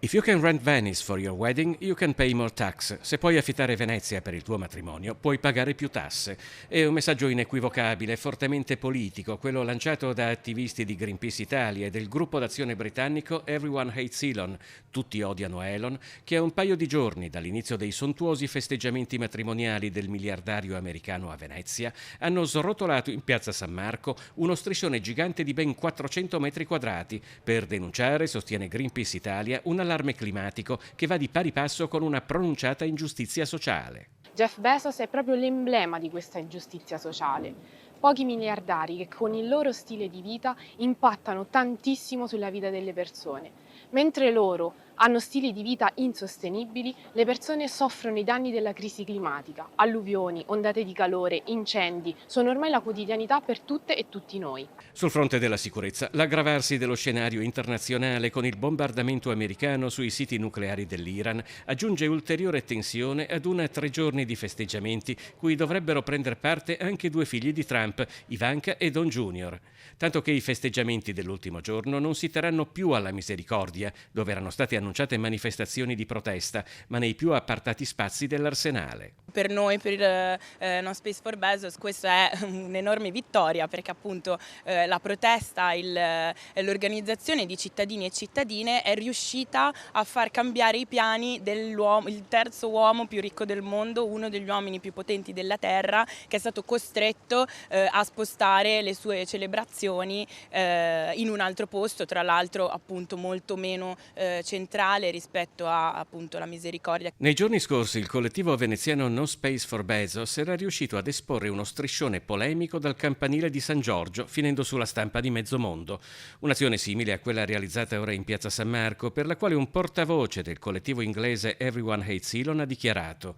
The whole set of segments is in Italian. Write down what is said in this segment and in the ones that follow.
If you can rent Venice for your wedding, you can pay more tax. Se puoi affittare Venezia per il tuo matrimonio, puoi pagare più tasse. È un messaggio inequivocabile, fortemente politico, quello lanciato da attivisti di Greenpeace Italia e del gruppo d'azione britannico Everyone Hates Elon, tutti odiano Elon, che a un paio di giorni dall'inizio dei sontuosi festeggiamenti matrimoniali del miliardario americano a Venezia, hanno srotolato in piazza San Marco uno striscione gigante di ben 400 metri quadrati per denunciare, sostiene Greenpeace Italia, un allarme climatico che va di pari passo con una pronunciata ingiustizia sociale. Jeff Bezos è proprio l'emblema di questa ingiustizia sociale. Pochi miliardari che con il loro stile di vita impattano tantissimo sulla vita delle persone. Mentre loro hanno stili di vita insostenibili, le persone soffrono i danni della crisi climatica. Alluvioni, ondate di calore, incendi sono ormai la quotidianità per tutte e tutti noi. Sul fronte della sicurezza, l'aggravarsi dello scenario internazionale con il bombardamento americano sui siti nucleari dell'Iran aggiunge ulteriore tensione ad una 3 giorni di festeggiamenti cui dovrebbero prendere parte anche due figli di Trump, Ivanka e Don Jr. Tanto che i festeggiamenti dell'ultimo giorno non si terranno più alla Misericordia, dove erano state annunciate manifestazioni di protesta, ma nei più appartati spazi dell'Arsenale. Per noi, per No Space for Bezos, questa è un'enorme vittoria perché appunto la protesta e l'organizzazione di cittadini e cittadine è riuscita a far cambiare i piani dell'uomo, il terzo uomo più ricco del mondo, uno degli uomini più potenti della Terra, che è stato costretto a spostare le sue celebrazioni in un altro posto, tra l'altro appunto molto meno centrale rispetto a appunto la Misericordia. Nei giorni scorsi il collettivo veneziano No Space for Bezos era riuscito ad esporre uno striscione polemico dal campanile di San Giorgio, finendo sulla stampa di mezzo mondo. Un'azione simile a quella realizzata ora in piazza San Marco, per la quale un portavoce del collettivo inglese Everyone Hates Elon ha dichiarato: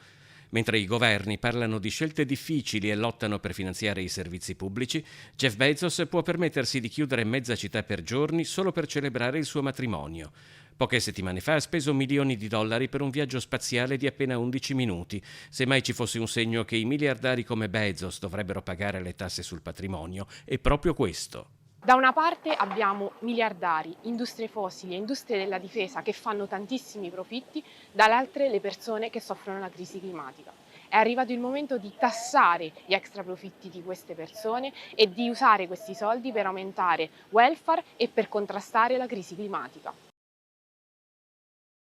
mentre i governi parlano di scelte difficili e lottano per finanziare i servizi pubblici, Jeff Bezos può permettersi di chiudere mezza città per giorni solo per celebrare il suo matrimonio. Poche settimane fa ha speso milioni di dollari per un viaggio spaziale di appena 11 minuti. Se mai ci fosse un segno che i miliardari come Bezos dovrebbero pagare le tasse sul patrimonio, è proprio questo. Da una parte abbiamo miliardari, industrie fossili e industrie della difesa che fanno tantissimi profitti, dall'altra le persone che soffrono la crisi climatica. È arrivato il momento di tassare gli extra profitti di queste persone e di usare questi soldi per aumentare welfare e per contrastare la crisi climatica.